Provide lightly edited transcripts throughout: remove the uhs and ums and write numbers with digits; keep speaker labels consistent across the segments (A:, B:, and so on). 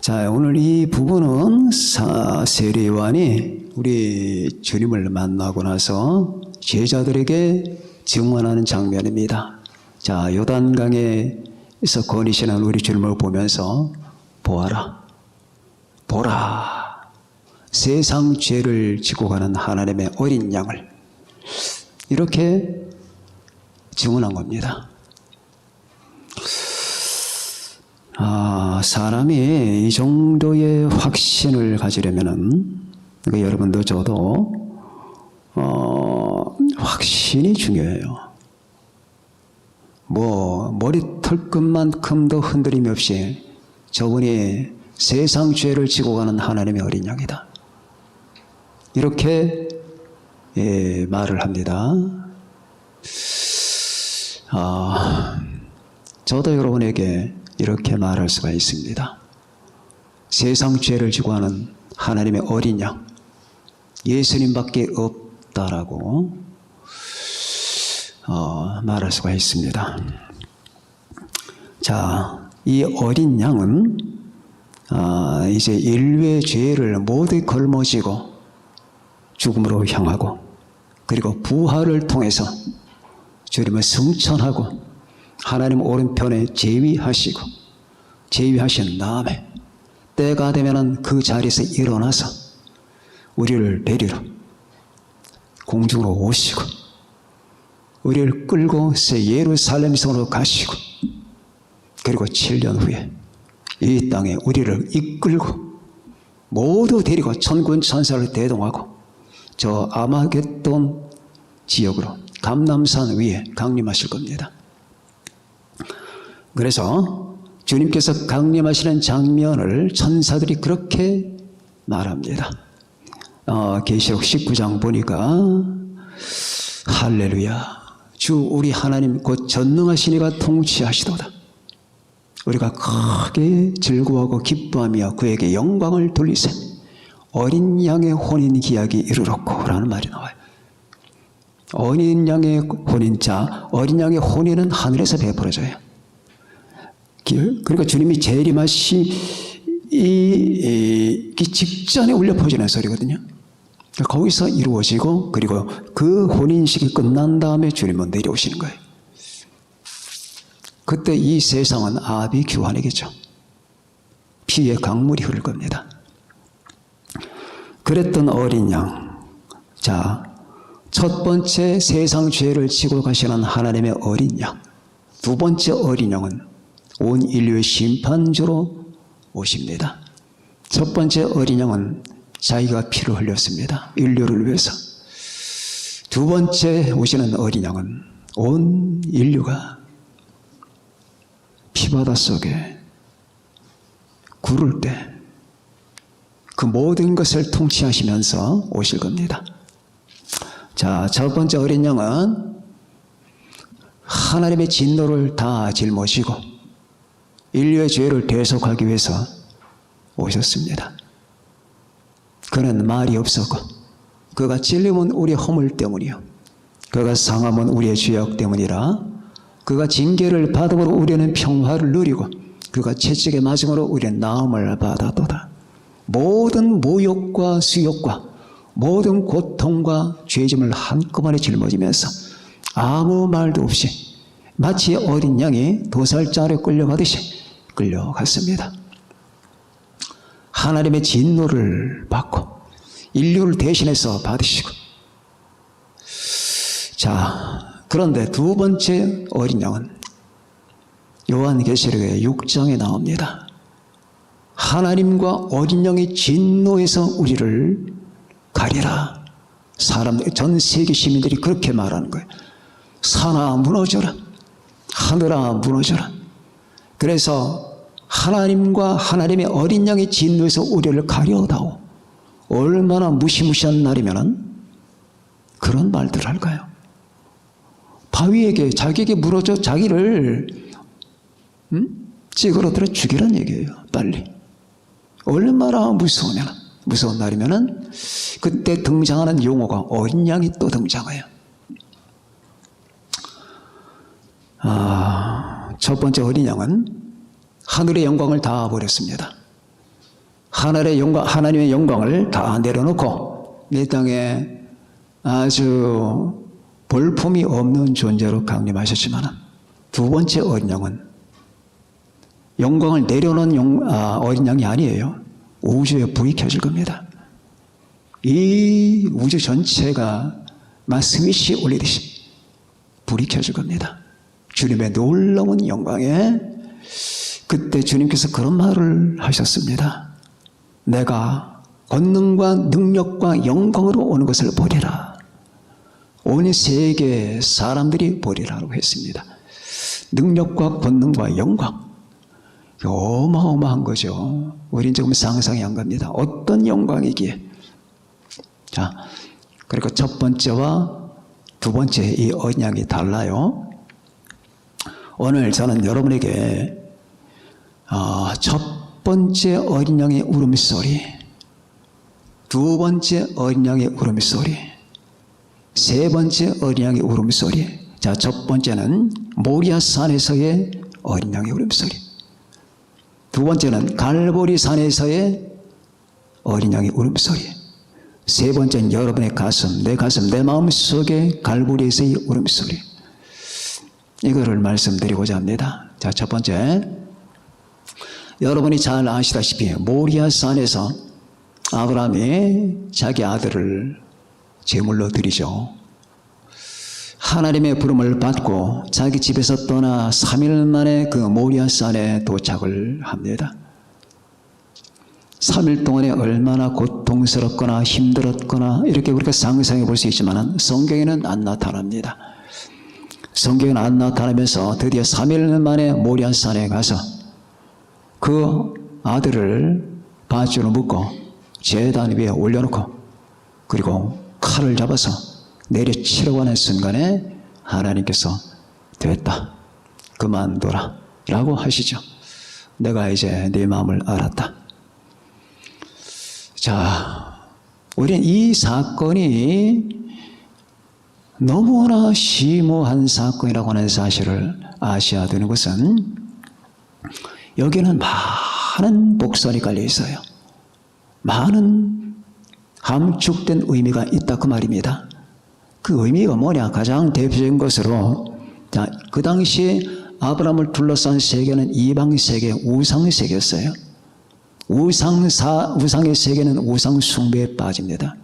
A: 자, 오늘 이 부분은 세례요한이 우리 주님을 만나고 나서 제자들에게 증언하는 장면입니다. 자, 요단강에서 거니시는 우리 주님을 보면서 보아라, 보라, 세상 죄를 지고 가는 하나님의 어린 양을, 이렇게 증언한 겁니다. 사람이 이 정도의 확신을 가지려면은, 그러니까 여러분도 저도 확신이 중요해요. 머리털끝만큼도 흔들림 없이 저분이 세상 죄를 지고 가는 하나님의 어린 양이다, 이렇게 말을 합니다. 저도 여러분에게 이렇게 말할 수가 있습니다. 세상 죄를 지고 하는 하나님의 어린 양, 예수님밖에 없다라고 말할 수가 있습니다. 자, 이 어린 양은 이제 인류의 죄를 모두 걸머쥐고 죽음으로 향하고, 그리고 부활을 통해서 주님을 승천하고 하나님 오른편에 제위하신 다음에 때가 되면은 그 자리에서 일어나서 우리를 데리러 공중으로 오시고, 우리를 끌고 예루살렘 성으로 가시고, 그리고 7년 후에 이 땅에 우리를 이끌고 모두 데리고 천군 천사를 대동하고 저 아마겟돈 지역으로 감람산 위에 강림하실 겁니다. 그래서 주님께서 강림하시는 장면을 천사들이 그렇게 말합니다. 계시록 19장 보니까 할렐루야, 주 우리 하나님 곧 전능하신 이가 통치하시도다. 우리가 크게 즐거워하고 기뻐하며 그에게 영광을 돌리세. 어린 양의 혼인 기약이 이르렀고 라는 말이 나와요. 어린 양의 혼인자, 어린 양의 혼인은 하늘에서 베풀어져요. 그러니까 주님이 재림하시기 직전에 울려 퍼지는 소리거든요. 거기서 이루어지고, 그리고 그 혼인식이 끝난 다음에 주님은 내려오시는 거예요. 그때 이 세상은 아비규환이겠죠. 피의 강물이 흐를 겁니다. 그랬던 어린 양, 자, 첫 번째 세상 죄를 지고 가시는 하나님의 어린 양, 두 번째 어린 양은 온 인류의 심판주로 오십니다. 첫 번째 어린 양은 자기가 피를 흘렸습니다. 인류를 위해서. 두 번째 오시는 어린 양은 온 인류가 피바다 속에 구를 때 그 모든 것을 통치하시면서 오실 겁니다. 자, 첫 번째 어린 양은 하나님의 진노를 다 짊어지고 인류의 죄를 대속하기 위해서 오셨습니다. 그는 말이 없었고, 그가 찔림은 우리의 허물 때문이요, 그가 상함은 우리의 죄악 때문이라. 그가 징계를 받음으로 우리는 평화를 누리고 그가 채찍에 맞음으로 우리는 나음을 받았도다. 모든 모욕과 수욕과 모든 고통과 죄짐을 한꺼번에 짊어지면서 아무 말도 없이 마치 어린 양이 도살장에 끌려가듯이 끌려갔습니다. 하나님의 진노를 받고 인류를 대신해서 받으시고. 자, 그런데 두 번째 어린 양은 요한계시록의 6장에 나옵니다. 하나님과 어린 양의 진노에서 우리를 가리라. 전 세계 시민들이 그렇게 말하는 거예요. 산아 무너져라, 하늘아 무너져라. 그래서 하나님과 하나님의 어린 양의 진노에서 우리를 가려다오. 얼마나 무시무시한 날이면은 그런 말들을 할까요? 바위에게, 자기에게 물어줘 자기를 찌그러뜨려 죽이란 얘기예요. 빨리. 얼마나 무서운 날이면은 그때 등장하는 용어가 어린 양이 또 등장해요. 첫 번째 어린 양은 하늘의 영광을 다 버렸습니다. 하나님의 영광을 다 내려놓고 이 땅에 아주 볼품이 없는 존재로 강림하셨지만 두 번째 어린 양은 영광을 내려놓은 어린 양이 아니에요. 우주에 불이 켜질 겁니다. 이 우주 전체가 막 스위치 올리듯이 불이 켜질 겁니다. 주님의 놀라운 영광에 그때 주님께서 그런 말을 하셨습니다. 내가 권능과 능력과 영광으로 오는 것을 보리라. 온 세계 사람들이 보리라고 했습니다. 능력과 권능과 영광. 어마어마한 거죠. 우리는 지금 상상이 안 갑니다. 어떤 영광이기에. 자, 그리고 첫 번째와 두 번째 이 어린 양이 달라요. 오늘 저는 여러분에게 첫 번째 어린 양의 울음소리, 두 번째 어린 양의 울음소리, 세 번째 어린 양의 울음소리. 자, 첫 번째는 모리아 산에서의 어린 양의 울음소리. 두 번째는 갈보리 산에서의 어린 양의 울음소리. 세 번째는 여러분의 가슴, 내 마음 속에 갈보리에서의 울음소리. 이거를 말씀드리고자 합니다. 자, 첫 번째. 여러분이 잘 아시다시피 모리아 산에서 아브라함이 자기 아들을 제물로 드리죠. 하나님의 부름을 받고 자기 집에서 떠나 3일 만에 그 모리아 산에 도착을 합니다. 3일 동안에 얼마나 고통스럽거나 힘들었거나 이렇게 우리가 상상해 볼 수 있지만 성경에는 안 나타납니다. 성경은 안 나타나면서 드디어 3일 만에 모리아 산에 가서 그 아들을 밧줄로 묶고 제단 위에 올려놓고 그리고 칼을 잡아서 내려치려고 하는 순간에 하나님께서 됐다. 그만둬라 라고 하시죠. 내가 이제 네 마음을 알았다. 자, 우리는 이 사건이 너무나 심오한 사건이라고 하는 사실을 아셔야 되는 것은 여기에는 많은 복선이 깔려 있어요. 많은 함축된 의미가 있다 그 말입니다. 그 의미가 뭐냐? 가장 대표적인 것으로 자, 그 당시에 아브라함을 둘러싼 세계는 이방 세계, 우상 세계였어요. 우상의 세계는 우상 숭배에 빠집니다.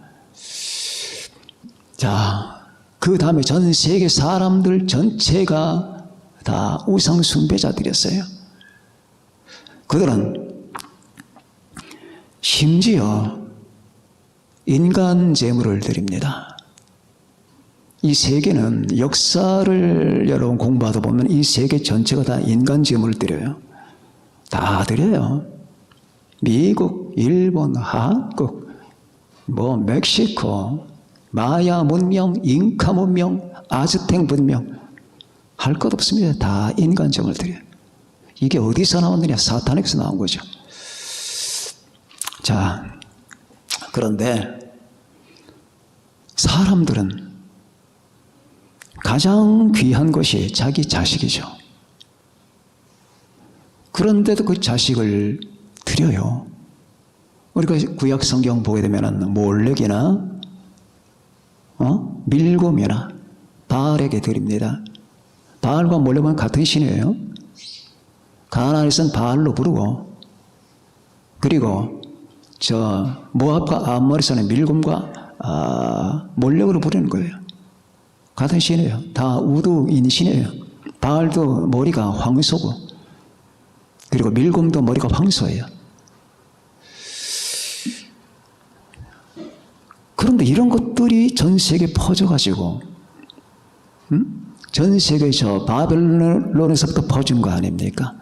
A: 자, 그 다음에 전 세계 사람들 전체가 다 우상 숭배자들이었어요. 그들은 심지어 인간 제물을 드립니다. 이 세계는 역사를 여러분 공부하다 보면 이 세계 전체가 다 인간 제물을 드려요. 다 드려요. 미국, 일본, 한국, 멕시코, 마야 문명, 잉카 문명, 아즈텍 문명 할 것 없습니다. 다 인간 제물을 드려요. 이게 어디서 나왔느냐? 사탄에게서 나온 거죠. 자, 그런데 사람들은 가장 귀한 것이 자기 자식이죠. 그런데도 그 자식을 드려요. 우리가 구약 성경 보게 되면 몰렉이나 밀곰이나 바알에게 드립니다. 바알과 몰렉은 같은 신이에요. 가나안에서는 바알로 부르고 그리고 모압과 암몬에서는 밀곰과 몰렉으로 부르는 거예요. 같은 신이에요. 다 우두인 신이에요. 바알도 머리가 황소고 그리고 밀곰도 머리가 황소예요. 그런데 이런 것들이 전 세계에 퍼져가지고 전 세계에 바벨론에서부터 퍼진 거 아닙니까?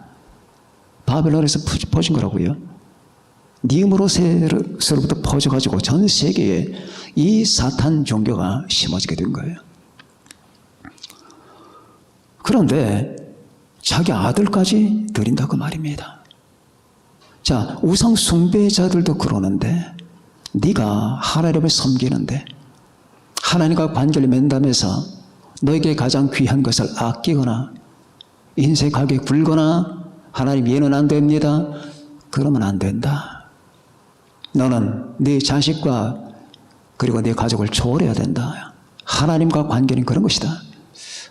A: 바벨론에서 퍼진 거라고요. 니므롯으로부터 퍼져가지고 전 세계에 이 사탄 종교가 심어지게 된 거예요. 그런데 자기 아들까지 드린다고 말입니다. 자, 우상 숭배자들도 그러는데 네가 하나님을 섬기는데 하나님과 관계를 맺다면서 너에게 가장 귀한 것을 아끼거나 인색하게 굴거나 하나님 이해는 안 됩니다. 그러면 안 된다. 너는 네 자식과 그리고 네 가족을 초월해야 된다. 하나님과 관계는 그런 것이다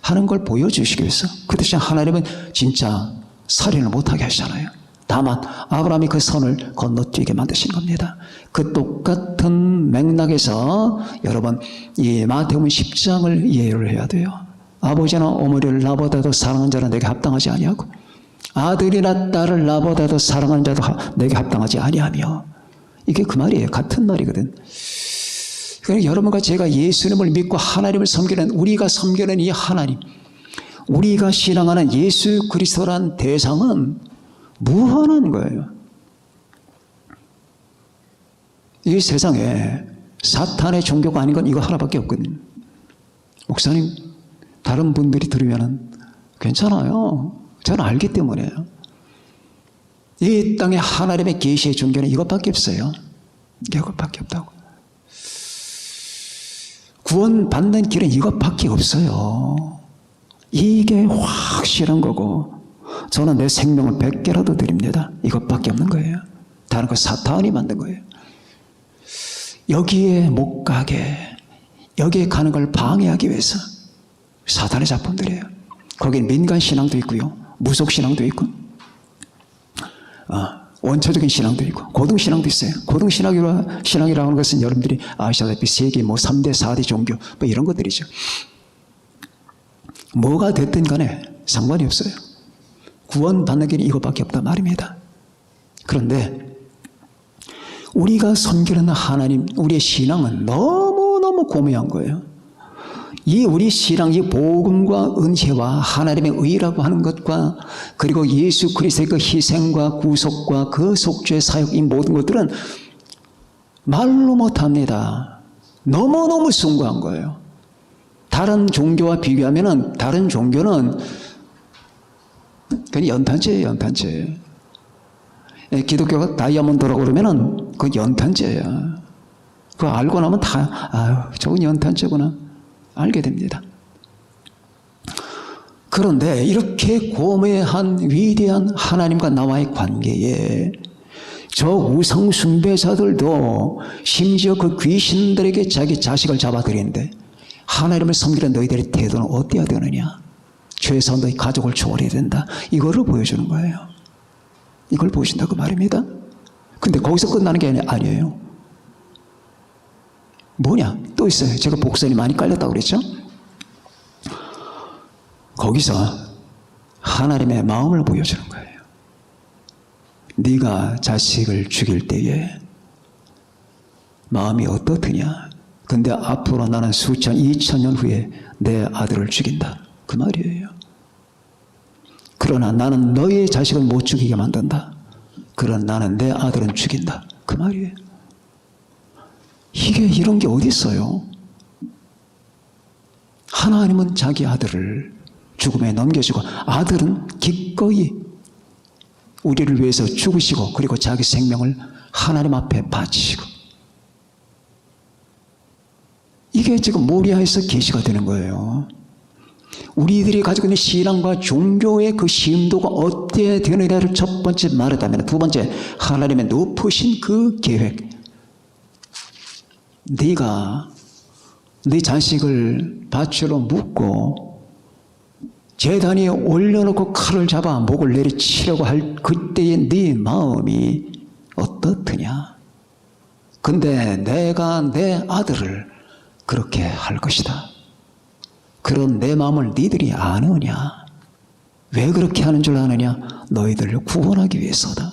A: 하는 걸 보여주시기 위해서. 그 대신 하나님은 진짜 살인을 못하게 하시잖아요. 다만 아브라함이 그 선을 건너뛰게 만드신 겁니다. 그 똑같은 맥락에서 여러분 이 마태복음 10장을 이해를 해야 돼요. 아버지나 어머니를 나보다도 사랑하는 자는 내게 합당하지 아니하고 아들이나 딸을 나보다도 사랑하는 자도 내게 합당하지 아니하며, 이게 그 말이에요. 같은 말이거든. 그러니까 여러분과 제가 예수님을 믿고 하나님을 섬기는, 우리가 섬기는 이 하나님, 우리가 신앙하는 예수 그리스도란 대상은 무한한 거예요. 이 세상에 사탄의 종교가 아닌 건 이거 하나밖에 없거든요. 목사님, 다른 분들이 들으면 괜찮아요. 저는 알기 때문에요. 이 땅에 하나님의 계시의 종교는 이것밖에 없어요. 이것밖에 없다고. 구원받는 길은 이것밖에 없어요. 이게 확실한 거고, 저는 내 생명을 100개라도 드립니다. 이것밖에 없는 거예요. 다른 거 사탄이 만든 거예요. 여기에 못 가게, 여기에 가는 걸 방해하기 위해서 사탄의 작품들이에요. 거긴 민간신앙도 있고요, 무속신앙도 있고, 원초적인 신앙도 있고, 고등신앙도 있어요. 고등신앙이라고 하는 것은 여러분들이 아시다시피 세계 3대, 4대 종교 이런 것들이죠. 뭐가 됐든 간에 상관이 없어요. 구원받는 길이 이것밖에 없단 말입니다. 그런데 우리가 섬기는 하나님, 우리의 신앙은 너무너무 고매한 거예요. 이 우리 신앙, 이 복음과 은혜와 하나님의 의라고 하는 것과, 그리고 예수 그리스도의 그 희생과 구속과 그 속죄 사역, 이 모든 것들은 말로 못합니다. 너무너무 숭고한 거예요. 다른 종교와 비교하면은, 다른 종교는 그냥 연탄재예요, 연탄재. 기독교가 다이아몬드라고 그러면은 그건 연탄재예요. 그거 알고 나면 다, 저건 연탄재구나 알게 됩니다. 그런데 이렇게 고매한 위대한 하나님과 나와의 관계에 저 우상 숭배자들도 심지어 그 귀신들에게 자기 자식을 잡아들이는데, 하나님을 섬기는 너희들의 태도는 어때야 되느냐? 최소한 너희 가족을 초월해야 된다. 이거를 보여주는 거예요. 이걸 보여준다고 말입니다. 근데 거기서 끝나는 게 아니에요. 뭐냐? 또 있어요. 제가 복선이 많이 깔렸다고 그랬죠? 거기서 하나님의 마음을 보여주는 거예요. 네가 자식을 죽일 때에 마음이 어떻느냐? 근데 앞으로 나는 수천, 2000년 후에 내 아들을 죽인다. 그 말이에요. 그러나 나는 너의 자식을 못 죽이게 만든다. 그러나 나는 내 아들은 죽인다. 그 말이에요. 이게 이런 게 어디 있어요? 하나님은 자기 아들을 죽음에 넘겨주고, 아들은 기꺼이 우리를 위해서 죽으시고, 그리고 자기 생명을 하나님 앞에 바치시고, 이게 지금 모리아에서 계시가 되는 거예요. 우리들이 가지고 있는 신앙과 종교의 그 심도가 어때야 되느냐를 첫 번째 말했다면, 두 번째 하나님의 높으신 그 계획. 네가 네 자식을 밭으로 묻고 제단 위에 올려놓고 칼을 잡아 목을 내리치려고 할 그때의 네 마음이 어떻느냐? 근데 내가 내 아들을 그렇게 할 것이다. 그런 내 마음을 니들이 아느냐? 왜 그렇게 하는 줄 아느냐? 너희들을 구원하기 위해서다.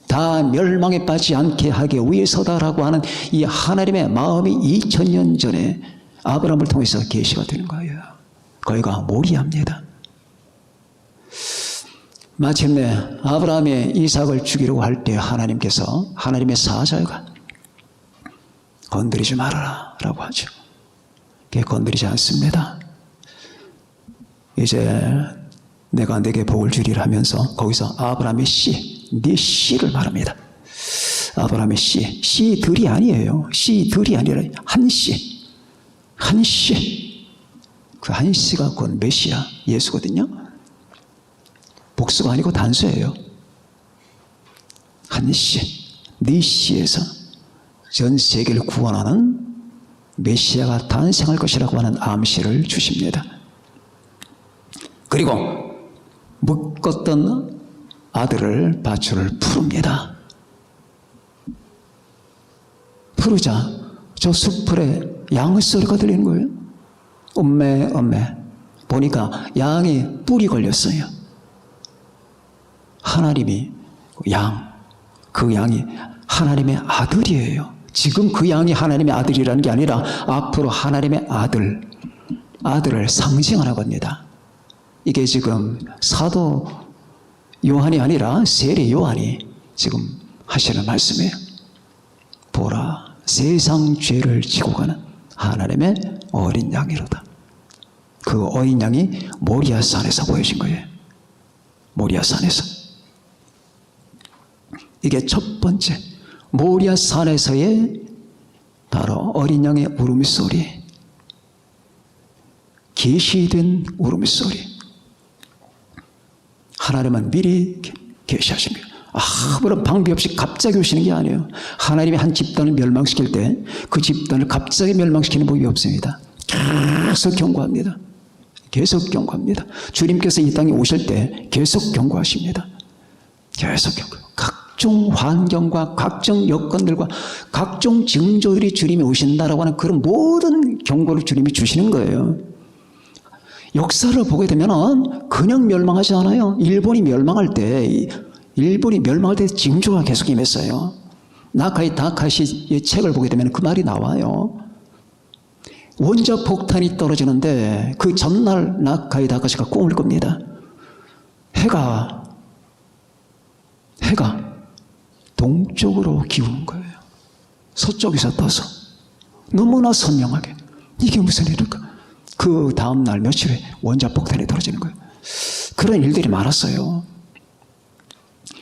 A: 다 멸망에 빠지지 않게 하기 위해서다라고 하는 이 하나님의 마음이 2000년 전에 아브라함을 통해서 계시가 되는 거예요. 거기가 모리아입니다. 마침내 아브라함이 이삭을 죽이려고 할 때 하나님께서, 하나님의 사자가 건드리지 말아라 라고 하죠. 건드리지 않습니다. 이제 내가 내게 복을 주리라 하면서 거기서 아브라함의 씨, 네 씨를 말합니다. 아브라함의 씨, 씨들이 아니에요. 씨들이 아니라 한 씨, 한 씨. 그 한 씨가 곧 메시아, 예수거든요. 복수가 아니고 단수예요. 한 씨, 니시에서 전 세계를 구원하는 메시아가 탄생할 것이라고 하는 암시를 주십니다. 그리고 묶었던 아들을 밧줄을 풀읍니다. 풀으자 저 숲풀에 양의 소리가 들리는 거예요. 엄매 엄매 보니까 양이 뿔이 걸렸어요. 하나님이 그 양이 하나님의 아들이에요. 지금 그 양이 하나님의 아들이라는 게 아니라 앞으로 하나님의 아들을 상징하는 겁니다. 이게 지금 사도 요한이 아니라 세례 요한이 지금 하시는 말씀이에요. 보라, 세상 죄를 지고 가는 하나님의 어린 양이로다. 그 어린 양이 모리아산에서 보여진 거예요. 모리아산에서. 이게 첫 번째 모리아산에서의 바로 어린 양의 울음소리, 계시된 울음소리. 하나님은 미리 계시하십니다. 아무런 방비 없이 갑자기 오시는 게 아니에요. 하나님이 한 집단을 멸망시킬 때 그 집단을 갑자기 멸망시키는 법이 없습니다. 계속 경고합니다. 계속 경고합니다. 주님께서 이 땅에 오실 때 계속 경고하십니다. 계속 경고. 각종 환경과 각종 여건들과 각종 징조들이 주님이 오신다라고 하는 그런 모든 경고를 주님이 주시는 거예요. 역사를 보게 되면 그냥 멸망하지 않아요. 일본이 멸망할 때 징조가 계속 임했어요. 나카이 다카시의 책을 보게 되면 그 말이 나와요. 원자 폭탄이 떨어지는데 그 전날 나카이 다카시가 꿈을 꿉니다. 해가 동쪽으로 기우는 거예요. 서쪽에서 떠서 너무나 선명하게. 이게 무슨 일일까? 그 다음날 며칠에 원자 폭탄이 떨어지는 거예요. 그런 일들이 많았어요.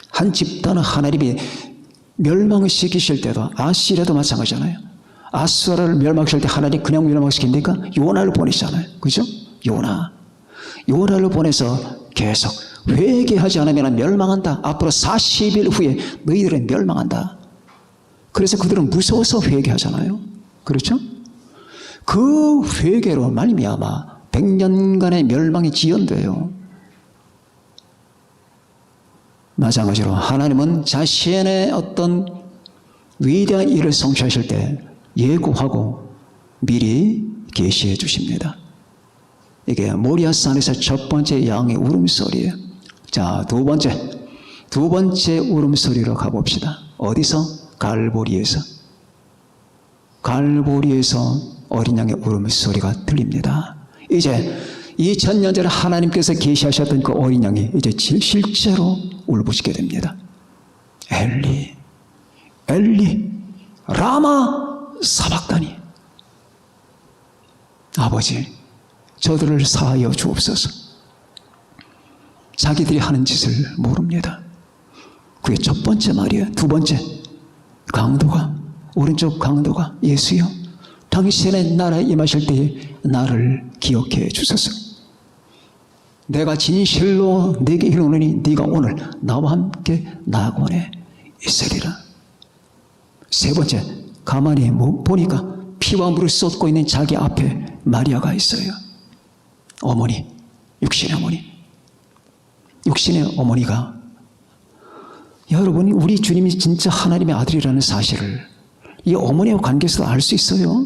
A: 한 집단은 하나님이 멸망을 시키실 때도, 아시리아도 마찬가지잖아요. 아수라를 멸망시킬 때 하나님 그냥 멸망시킵니까? 요나를 보내시잖아요. 그죠? 요나를 보내서 계속 회개하지 않으면 멸망한다. 앞으로 40일 후에 너희들은 멸망한다. 그래서 그들은 무서워서 회개하잖아요. 그렇죠? 그 회개로 말미암아 100년간의 멸망이 지연돼요. 마찬가지로 하나님은 자신의 어떤 위대한 일을 성취하실 때 예고하고 미리 계시해 주십니다. 이게 모리아산에서 첫 번째 양의 울음소리예요. 자, 두 번째 울음소리로 가봅시다. 어디서? 갈보리에서 어린 양의 울음소리가 들립니다. 이제 2000년 전에 하나님께서 계시하셨던 그 어린 양이 이제 실제로 울부짖게 됩니다. 엘리 라마 사박다니. 아버지, 저들을 사하여 주옵소서. 자기들이 하는 짓을 모릅니다. 그게 첫 번째 말이에요. 두 번째, 오른쪽 강도가 예수여, 당신의 나라에 임하실 때에 나를 기억해 주소서. 내가 진실로 네게 이르노니 네가 오늘 나와 함께 낙원에 있으리라. 세 번째, 가만히 보니까 피와 물을 쏟고 있는 자기 앞에 마리아가 있어요. 어머니, 육신의 어머니가, 여러분, 우리 주님이 진짜 하나님의 아들이라는 사실을 이 어머니와 관계에서 알 수 있어요.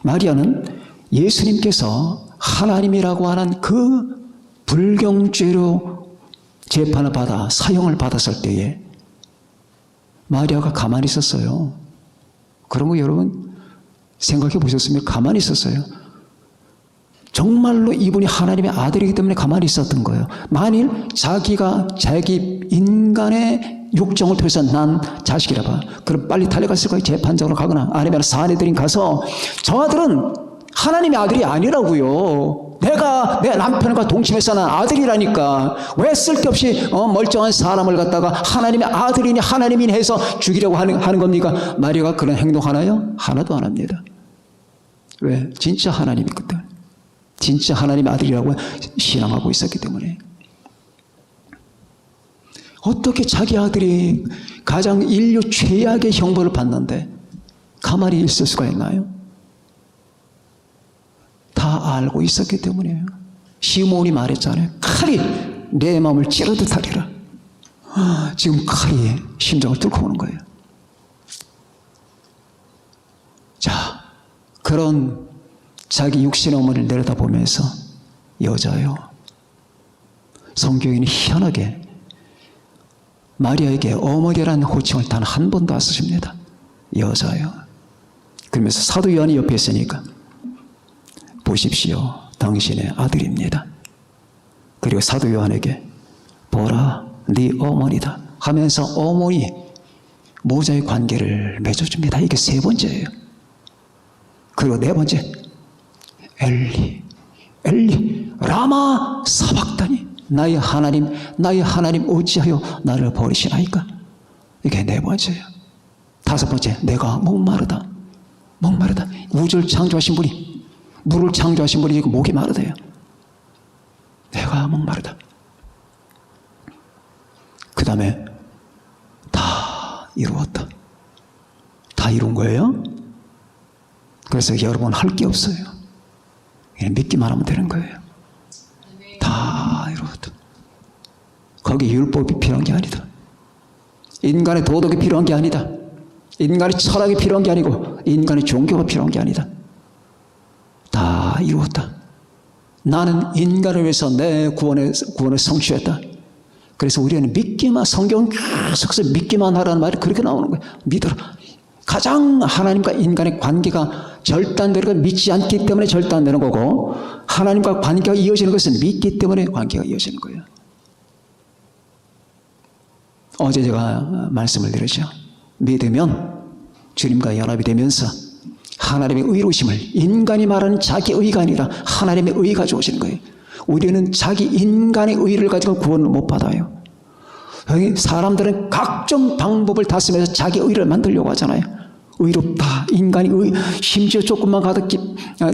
A: 마리아는 예수님께서 하나님이라고 하는 그 불경죄로 재판을 받아 사형을 받았을 때에 마리아가 가만히 있었어요. 그런 거 여러분 생각해 보셨습니까? 가만히 있었어요. 정말로 이분이 하나님의 아들이기 때문에 가만히 있었던 거예요. 만일 자기가 자기 인간의 육정을 통해서 난 자식이라 봐. 그럼 빨리 달려갔을 거예요. 재판장으로 가거나 아니면 사내들인 가서 저 아들은 하나님의 아들이 아니라고요. 내가 내 남편과 동침해서 난 아들이라니까 왜 쓸데없이 멀쩡한 사람을 갖다가 하나님의 아들이니 하나님이니 해서 죽이려고 하는 겁니까? 마리아가 그런 행동하나요? 하나도 안 합니다. 왜? 진짜 하나님이기 때문에. 진짜 하나님의 아들이라고 신앙하고 있었기 때문에. 어떻게 자기 아들이 가장 인류 최악의 형벌을 받는데 가만히 있을 수가 있나요? 다 알고 있었기 때문이에요. 시몬이 말했잖아요. 칼이 내 마음을 찌르듯 하리라. 지금 칼이 심장을 뚫고 오는 거예요. 자, 그런 자기 육신의 어머니를 내려다보면서 여자요. 성경에는 희한하게 마리아에게 어머니라는 호칭을 단 한 번도 안 쓰십니다. 여자요. 그러면서 사도 요한이 옆에 있으니까 보십시오. 당신의 아들입니다. 그리고 사도 요한에게 보라 네 어머니다 하면서 어머니 모자의 관계를 맺어줍니다. 이게 세 번째예요. 그리고 네 번째 엘리 엘리 라마 사박다니 나의 하나님 어찌하여 나를 버리시나이까. 이게 네 번째예요. 다섯 번째 내가 목마르다. 우주를 창조하신 분이 물을 창조하신 분이 목이 마르대요. 내가 목마르다. 그 다음에 다 이루었다. 다 이룬 거예요. 그래서 여러분 할 게 없어요. 그냥 믿기만 하면 되는 거예요. 다 이루었다. 거기 율법이 필요한 게 아니다. 인간의 도덕이 필요한 게 아니다. 인간의 철학이 필요한 게 아니고 인간의 종교가 필요한 게 아니다. 다 이루었다. 나는 인간을 위해서 내 구원을 성취했다. 그래서 우리는 믿기만, 성경 계속해서 믿기만 하라는 말이 그렇게 나오는 거예요. 믿어라. 가장 하나님과 인간의 관계가 절단되는 건 믿지 않기 때문에 절단되는 거고, 하나님과 관계가 이어지는 것은 믿기 때문에 관계가 이어지는 거예요. 어제 제가 말씀을 드렸죠. 믿으면 주님과 연합이 되면서 하나님의 의로우심을, 인간이 말하는 자기 의가 아니라 하나님의 의가 주어지는 거예요. 우리는 자기 인간의 의를 가지고 구원을 못 받아요. 사람들은 각종 방법을 다 쓰면서 자기 의를 만들려고 하잖아요. 의롭다. 인간이 심지어 조금만 가도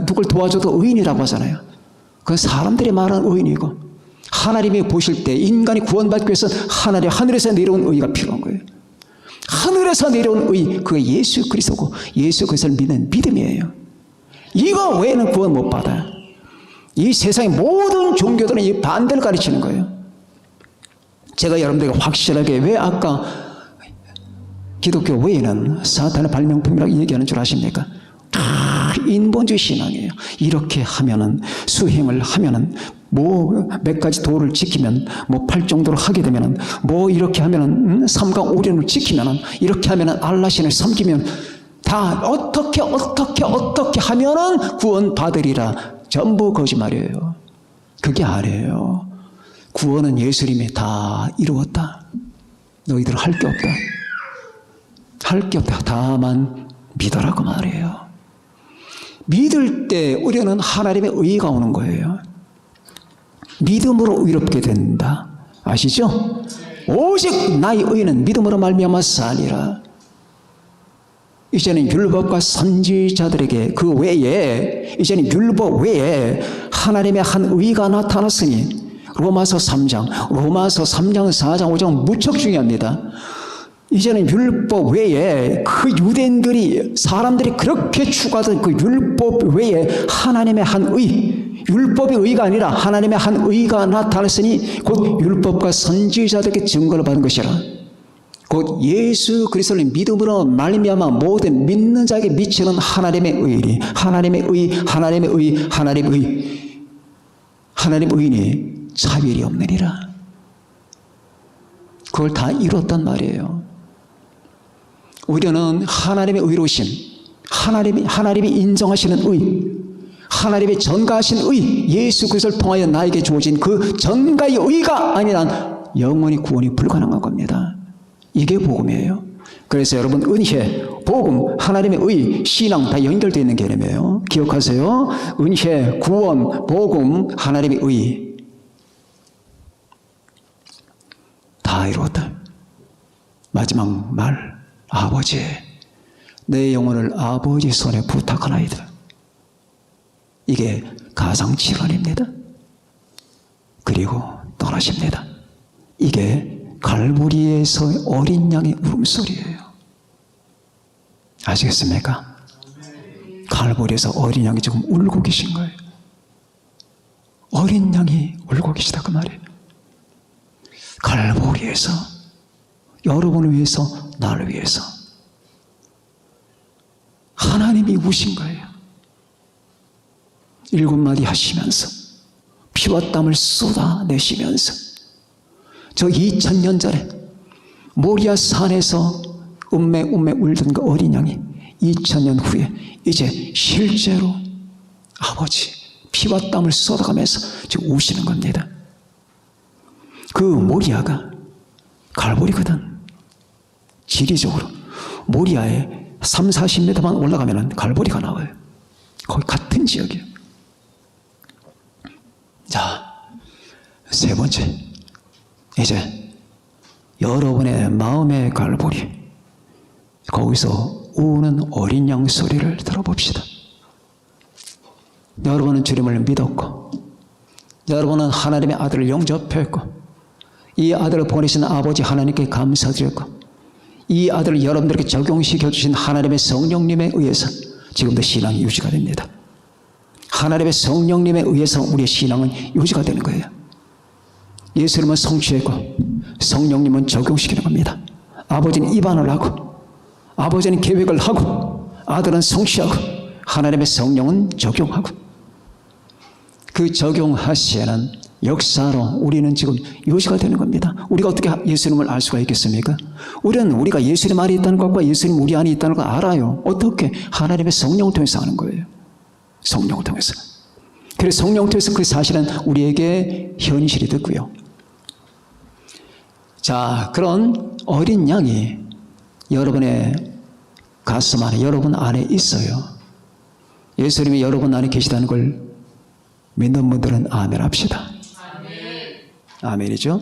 A: 누굴 도와줘도 의인이라고 하잖아요. 그건 사람들이 말하는 의인이고, 하나님이 보실 때 인간이 구원받기 위해서 하늘에서 내려온 의가 필요한 거예요. 하늘에서 내려온 의, 그게 예수 그리스도고 예수 그리스도를 믿는 믿음이에요. 이거 외에는 구원 못 받아요. 이 세상의 모든 종교들은 이 반대를 가르치는 거예요. 제가 여러분들에게 확실하게 왜 아까 기독교 외에는 사탄의 발명품이라고 얘기하는 줄 아십니까? 인본주의 신앙이에요. 이렇게 하면은, 수행을 하면은, 뭐 몇 가지 도를 지키면, 뭐 8정도를 하게 되면은, 뭐 이렇게 하면은, 삼강오륜을 지키면은, 이렇게 하면은, 알라신을 섬기면 다 어떻게 하면은 구원 받으리라. 전부 거짓말이에요. 그게 아니에요. 구원은 예수님이 다 이루었다. 너희들 할 게 없다. 할 게 없다. 다만 믿으라고 말해요. 믿을 때 우리는 하나님의 의가 오는 거예요. 믿음으로 의롭게 된다. 아시죠? 오직 나의 의는 믿음으로 말미암아 사니라. 이제는 율법과 선지자들에게 그 외에, 이제는 율법 외에 하나님의 한 의가 나타났으니, 로마서 3장, 4장, 5장 무척 중요합니다. 이제는 율법 외에 그 유대인들이, 사람들이 그렇게 추구하던 그 율법 외에 하나님의 한 의, 율법의 의가 아니라 하나님의 한 의가 나타났으니 곧 율법과 선지자들에게 증거를 받은 것이라. 곧 예수 그리스도를 믿음으로 말미암아 모든 믿는 자에게 미치는 하나님의 의니, 하나님의 의니 차별이 없느니라. 그걸 다 이뤘단 말이에요. 우리는 하나님의 의로우심, 하나님이 인정하시는 의, 하나님의 전가하신 의, 예수 그리스도를 통하여 나에게 주어진 그 전가의 의가 아니란 영원히 구원이 불가능한 겁니다. 이게 복음이에요. 그래서 여러분, 은혜, 복음, 하나님의 의, 신앙 다 연결되어 있는 개념이에요. 기억하세요. 은혜, 구원, 복음, 하나님의 의 다 이루었다. 마지막 말, 아버지, 내 영혼을 아버지 손에 부탁하나이다. 이게 가상칠언입니다. 그리고 떠나십니다. 이게 갈보리에서 어린 양의 울음소리예요. 아시겠습니까? 갈보리에서 어린 양이 지금 울고 계신 거예요. 어린 양이 울고 계시다 그 말이에요. 갈보리에서 여러분을 위해서, 나를 위해서 하나님이 우신 거예요. 7마디 하시면서 피와 땀을 쏟아내시면서 저 2000년 전에 모리아 산에서 음매 울던 그 어린 양이 2000년 후에 이제 실제로 아버지 피와 땀을 쏟아가면서 지금 우시는 겁니다. 그 모리아가 갈보리거든. 지리적으로 모리아에 30-40m만 올라가면 갈보리가 나와요. 거기 같은 지역이에요. 자, 세 번째, 이제 여러분의 마음의 갈보리, 거기서 우는 어린 양 소리를 들어봅시다. 여러분은 주님을 믿었고, 여러분은 하나님의 아들을 영접했고, 이 아들을 보내신 아버지 하나님께 감사드렸고, 이 아들을 여러분들에게 적용시켜 주신 하나님의 성령님에 의해서 지금도 신앙이 유지가 됩니다. 하나님의 성령님에 의해서 우리의 신앙은 유지가 되는 거예요. 예수님은 성취했고 성령님은 적용시키는 겁니다. 아버지는 입안을 하고, 아버지는 계획을 하고, 아들은 성취하고, 하나님의 성령은 적용하고, 그 적용하시는 역사로 우리는 지금 유지가 되는 겁니다. 우리가 어떻게 예수님을 알 수가 있겠습니까? 우리가 예수님 안에 있다는 것과 예수님 우리 안에 있다는 걸 알아요. 어떻게? 하나님의 성령을 통해서 아는 거예요. 성령을 통해서. 그래서 성령을 통해서 그 사실은 우리에게 현실이 됐고요. 자, 그런 어린 양이 여러분의 가슴 안에, 여러분 안에 있어요. 예수님이 여러분 안에 계시다는 걸 믿는 분들은 아멘 합시다. 아멘이죠?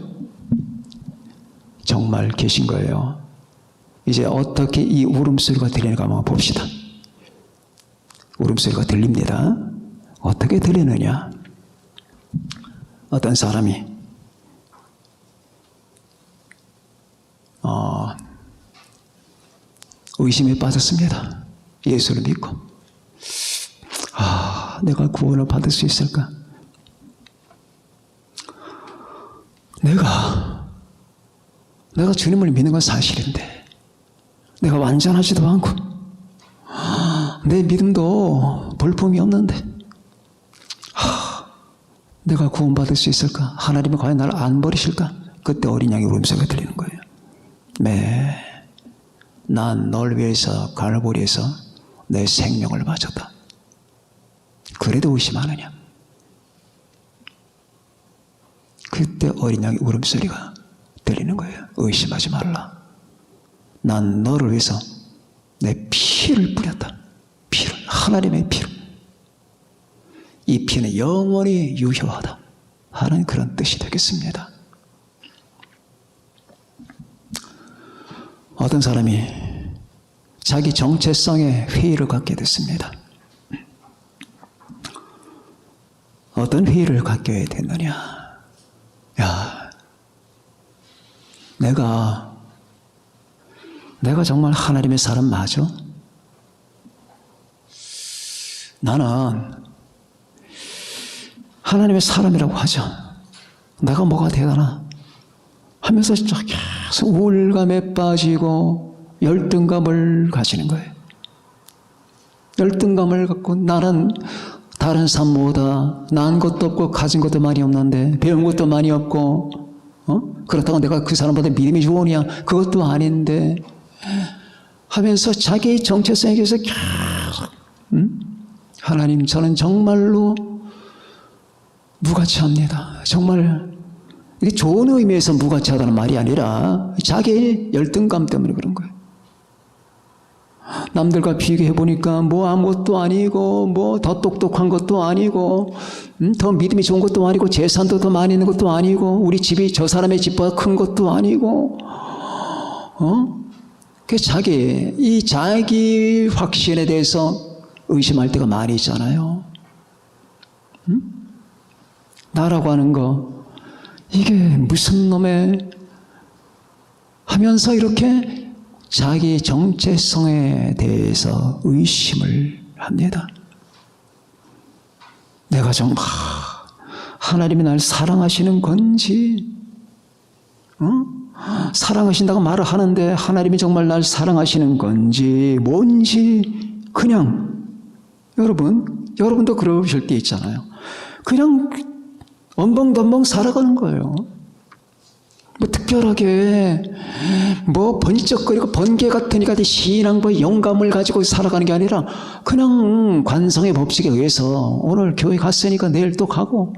A: 정말 계신 거예요. 이제 어떻게 이 울음소리가 들리는가 한번 봅시다. 울음소리가 들립니다. 어떻게 들리느냐? 어떤 사람이 의심에 빠졌습니다. 예수를 믿고 내가 구원을 받을 수 있을까? 내가 주님을 믿는 건 사실인데 내가 완전하지도 않고 내 믿음도 볼품이 없는데 내가 구원받을 수 있을까? 하나님은 과연 나를 안 버리실까? 그때 어린 양의 울음소리가 들리는 거예요. 네, 난 널 위해서 갈보리에서 내 생명을 바쳤다. 그래도 의심하느냐? 그때 어린 양의 울음소리가 들리는 거예요. 의심하지 말라. 난 너를 위해서 내 피를 뿌렸다. 피를, 하나님의 피를. 이 피는 영원히 유효하다 하는 그런 뜻이 되겠습니다. 어떤 사람이 자기 정체성에 회의를 갖게 됐습니다. 어떤 회의를 갖게 됐느냐? 야, 내가 정말 하나님의 사람 맞아? 나는 하나님의 사람이라고 하자. 내가 뭐가 대단하? 하면서 계속 우울감에 빠지고 열등감을 가지는 거예요. 열등감을 갖고 나는 다른 사람보다 나은 것도 없고 가진 것도 많이 없는데, 배운 것도 많이 없고, 그렇다고 내가 그 사람보다 믿음이 좋으냐? 그것도 아닌데 하면서 자기 정체성에 대해서 계속 하나님, 저는 정말로 무가치합니다. 정말 이게 좋은 의미에서 무가치하다는 말이 아니라 자기 열등감 때문에 그런 거예요. 남들과 비교해보니까 뭐 아무것도 아니고 뭐 더 똑똑한 것도 아니고 더 믿음이 좋은 것도 아니고 재산도 더 많이 있는 것도 아니고 우리 집이 저 사람의 집보다 큰 것도 아니고 그 자기 확신에 대해서 의심할 때가 많이 있잖아요. 나라고 하는 거, 이게 무슨 놈의 하면서 이렇게 자기 정체성에 대해서 의심을 합니다. 내가 정말 하나님이 날 사랑하시는 건지, 사랑하신다고 말을 하는데 하나님이 정말 날 사랑하시는 건지 뭔지, 그냥 여러분도 그러실 때 있잖아요. 그냥 엉벙덩벙 살아가는 거예요. 뭐 특별하게 뭐 번쩍거리고 번개 같으니까 신앙과 영감을 가지고 살아가는 게 아니라 그냥 관성의 법칙에 의해서 오늘 교회 갔으니까 내일 또 가고,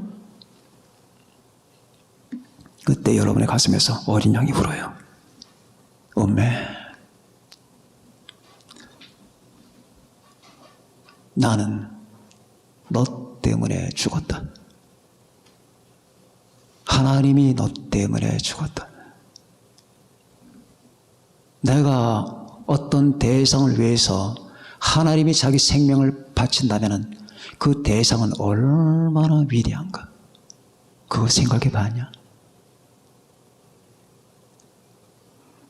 A: 그때 여러분의 가슴에서 어린 양이 울어요. 엄매, 나는 너 때문에 죽었다. 하나님이 너 때문에 죽었다. 내가 어떤 대상을 위해서 하나님이 자기 생명을 바친다면 그 대상은 얼마나 위대한가. 그거 생각해 봤냐?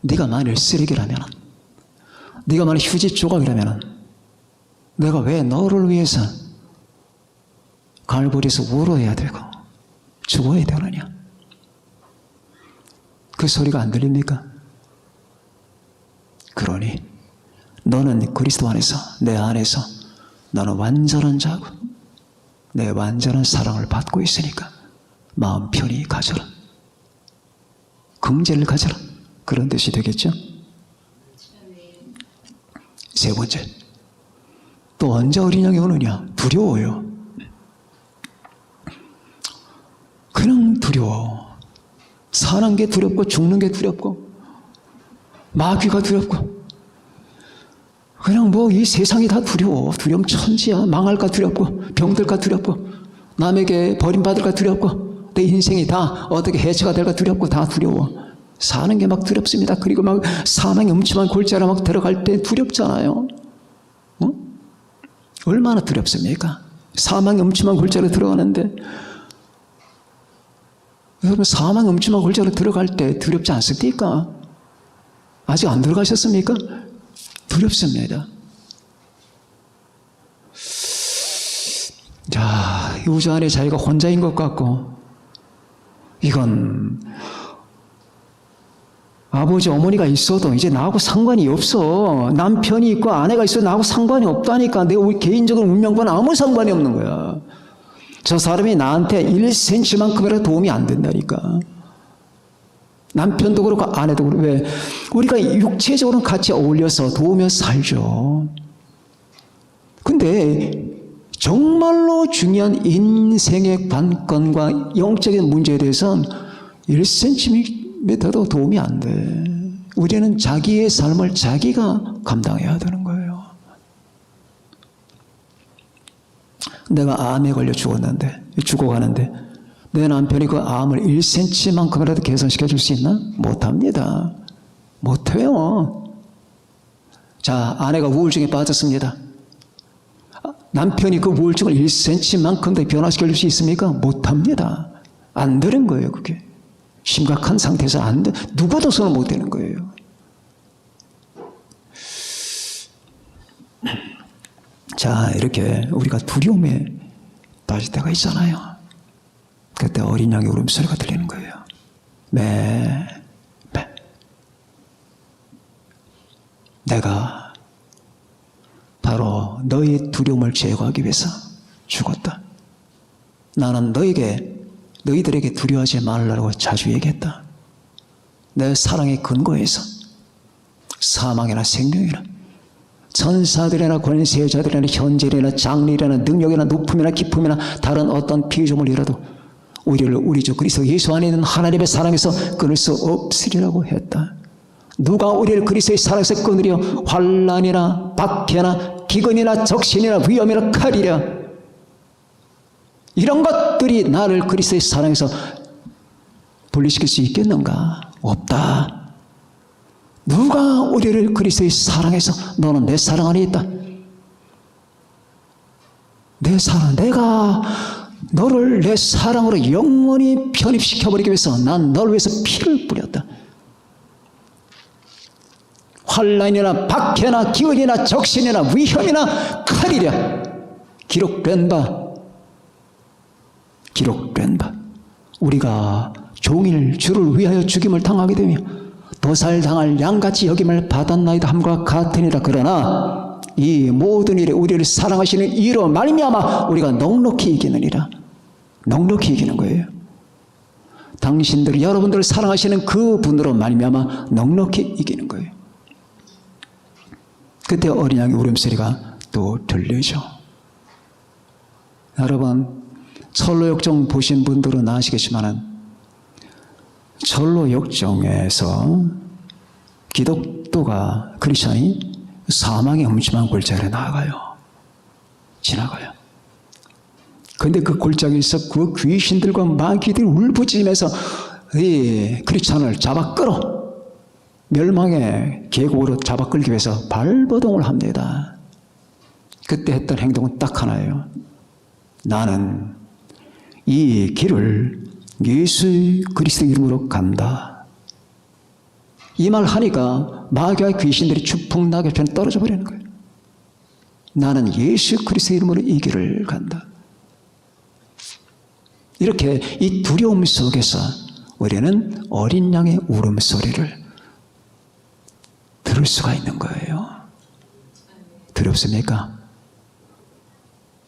A: 네가 만일 쓰레기라면, 네가 만일 휴지 조각이라면 내가 왜 너를 위해서 갈보리에서 울어야 되고 죽어야 되느냐? 그 소리가 안 들립니까? 그러니 너는 그리스도 안에서, 내 안에서 너는 완전한 자고 내 완전한 사랑을 받고 있으니까 마음 편히 가져라. 긍휼을 가져라. 그런 뜻이 되겠죠? 세 번째, 또 언제 어린 양이 오느냐? 두려워요. 그냥 두려워. 사는 게 두렵고 죽는 게 두렵고 마귀가 두렵고 그냥 뭐 이 세상이 다 두려워. 두려움 천지야. 망할까 두렵고 병들까 두렵고 남에게 버림받을까 두렵고 내 인생이 다 어떻게 해체가 될까 두렵고 다 두려워. 사는 게 막 두렵습니다. 그리고 막 사망의 음침한 골짜기로 막 들어갈 때 두렵잖아요. 얼마나 두렵습니까? 사망의 음침한 골짜기로 들어가는데, 여러분 사망의 음침한 골짜기로 들어갈 때 두렵지 않습니까? 아직 안 들어가셨습니까? 두렵습니다. 자, 이 우주 안에 자기가 혼자인 것 같고, 이건 아버지 어머니가 있어도 이제 나하고 상관이 없어. 남편이 있고 아내가 있어도 나하고 상관이 없다니까. 내 개인적인 운명과는 아무 상관이 없는 거야. 저 사람이 나한테 1cm만큼이라도 도움이 안 된다니까. 남편도 그렇고 아내도 그렇고. 왜? 우리가 육체적으로 같이 어울려서 도우며 살죠. 근데 정말로 중요한 인생의 관건과 영적인 문제에 대해서는 1cm도 도움이 안 돼. 우리는 자기의 삶을 자기가 감당해야 되는 거예요. 내가 암에 걸려 죽어가는데 내 남편이 그 암을 1cm만큼이라도 개선시켜 줄 수 있나? 못합니다. 못해요. 자, 아내가 우울증에 빠졌습니다. 남편이 그 우울증을 1cm만큼 더 변화시켜 줄 수 있습니까? 못합니다. 안 되는 거예요, 그게. 심각한 상태에서 안 돼. 누구도 손을 못 대는 거예요. 자, 이렇게 우리가 두려움에 빠질 때가 있잖아요. 그때 어린 양의 울음소리가 들리는 거예요. 매. 내가 바로 너의 두려움을 제거하기 위해서 죽었다. 나는 너희들에게 두려워하지 말라고 자주 얘기했다. 내 사랑의 근거에서 사망이나 생명이나 천사들이나 권세자들이나 현재이나 장래이나 능력이나 높음이나 기쁨이나 다른 어떤 피조물이라도 우리를 우리 주 그리스도 예수 안에 있는 하나님의 사랑에서 끊을 수 없으리라고 했다. 누가 우리를 그리스도의 사랑에서 끊으려? 환난이나 박해나 기근이나 적신이나 위험이나 칼이랴. 이런 것들이 나를 그리스도의 사랑에서 분리시킬 수 있겠는가? 없다. 누가 우리를 그리스도의 사랑에서 너는 내 사랑 안에 있다. 내 사랑, 내가 너를 내 사랑으로 영원히 편입시켜버리기 위해서 난 너를 위해서 피를 뿌렸다. 환난이나 박해나 기근이나 적신이나 위험이나 칼이랴 기록된 바 우리가 종일 주를 위하여 죽임을 당하게 되며 도살당할 양같이 여김을 받았나이다 함과 같으니라. 그러나 이 모든 일에 우리를 사랑하시는 이로 말미암아 우리가 넉넉히 이기느니라. 넉넉히 이기는 거예요. 당신들 여러분들을 사랑하시는 그 분으로 말미암아 넉넉히 이기는 거예요. 그때 어린 양의 울음소리가 또 들리죠. 여러분 철로역정 보신 분들은 아시겠지만 철로역정에서 기독교가 크리스천이 사망의 음침한 골짜기로 지나가요. 그런데 그 골짜기에서 그 귀신들과 마귀들이 울부짖으면서 이 크리스천을 잡아 끌어 멸망의 계곡으로 잡아 끌기 위해서 발버둥을 합니다. 그때 했던 행동은 딱 하나예요. 나는 이 길을 예수 그리스도 이름으로 간다. 이 말 하니까 마귀와 귀신들이 추풍낙엽처럼 떨어져 버리는 거예요. 나는 예수 그리스도 이름으로 이 길을 간다. 이렇게 이 두려움 속에서 우리는 어린 양의 울음소리를 들을 수가 있는 거예요. 두렵습니까?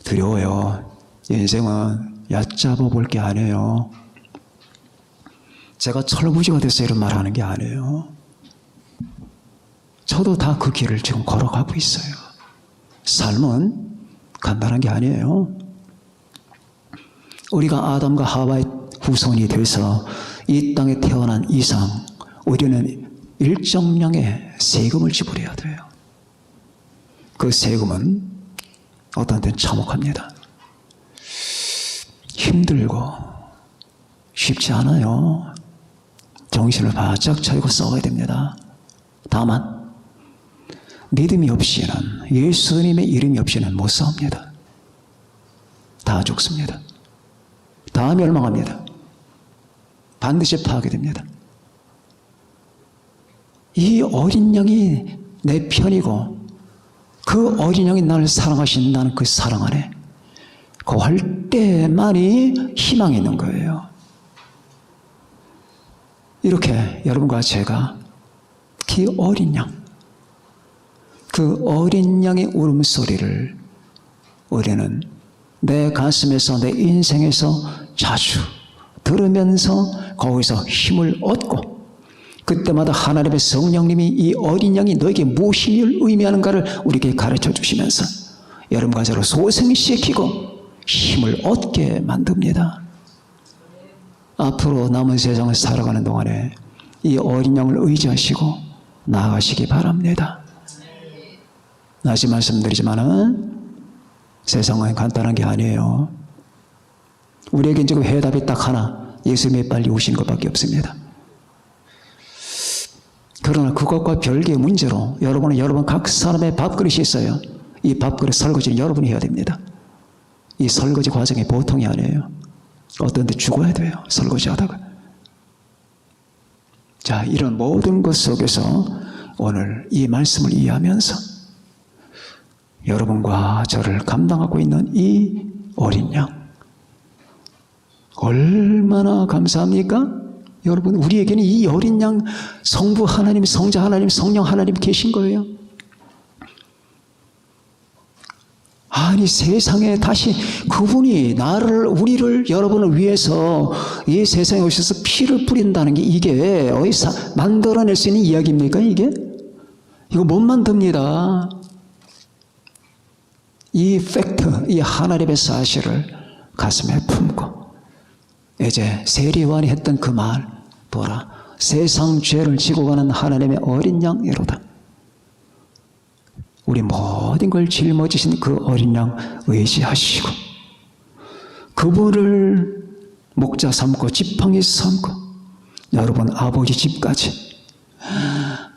A: 두려워요. 인생은 얕잡아 볼 게 아니에요. 제가 철부지가 돼서 이런 말 하는 게 아니에요. 저도 다 그 길을 지금 걸어가고 있어요. 삶은 간단한 게 아니에요. 우리가 아담과 하와의 후손이 돼서 이 땅에 태어난 이상 우리는 일정량의 세금을 지불해야 돼요. 그 세금은 어떤 때는 참혹합니다. 힘들고 쉽지 않아요. 정신을 바짝 차리고 싸워야 됩니다. 다만 믿음이 없이는 예수님의 이름이 없이는 못 싸웁니다. 다 죽습니다. 다 멸망합니다. 반드시 파괴됩니다. 이 어린 양이 내 편이고 그 어린 양이 나를 사랑하신다는 그 사랑 안에 거할 때만이 희망이 있는 거예요. 이렇게 여러분과 제가 그 어린 양, 그 어린 양의 울음소리를 우리는 내 가슴에서 내 인생에서 자주 들으면서 거기서 힘을 얻고 그때마다 하나님의 성령님이 이 어린 양이 너에게 무엇을 의미하는가를 우리에게 가르쳐 주시면서 여러분과 저를 소생시키고 힘을 얻게 만듭니다. 앞으로 남은 세상을 살아가는 동안에 이 어린 양을 의지하시고 나아가시기 바랍니다. 다시 말씀드리지만은 세상은 간단한 게 아니에요. 우리에겐 지금 해답이 딱 하나, 예수님이 빨리 오시는 것밖에 없습니다. 그러나 그것과 별개의 문제로 여러분 각 사람의 밥그릇이 있어요. 이 밥그릇 설거지는 여러분이 해야 됩니다. 이 설거지 과정이 보통이 아니에요. 어떤 데 죽어야 돼요. 설거지 하다가. 자, 이런 모든 것 속에서 오늘 이 말씀을 이해하면서 여러분과 저를 감당하고 있는 이 어린 양 얼마나 감사합니까? 여러분, 우리에게는 이 어린 양 성부 하나님, 성자 하나님, 성령 하나님 계신 거예요. 아니, 세상에 다시 그분이 우리를, 여러분을 위해서 이 세상에 오셔서 피를 뿌린다는 게 이게 어디서 만들어낼 수 있는 이야기입니까, 이게? 이거 못 만듭니다. 이 팩트, 이 하나님의 사실을 가슴에 품고 이제 세리요한이 했던 그 말, 보라, 세상 죄를 지고 가는 하나님의 어린 양이로다. 우리 모든 걸 짊어지신 그 어린 양 의지하시고 그분을 목자 삼고 지팡이 삼고 여러분 아버지 집까지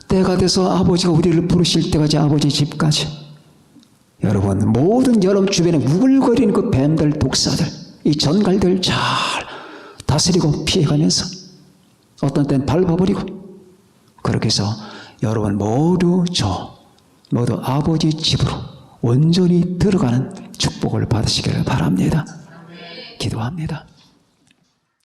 A: 때가 돼서 아버지가 우리를 부르실 때까지 아버지 집까지 여러분 모든 여러분 주변에 우글거리는 그 뱀들 독사들 이 전갈들 잘 다스리고 피해가면서 어떤 때는 밟아버리고 그렇게 해서 여러분 모두 모두 아버지 집으로 온전히 들어가는 축복을 받으시기를 바랍니다. 기도합니다.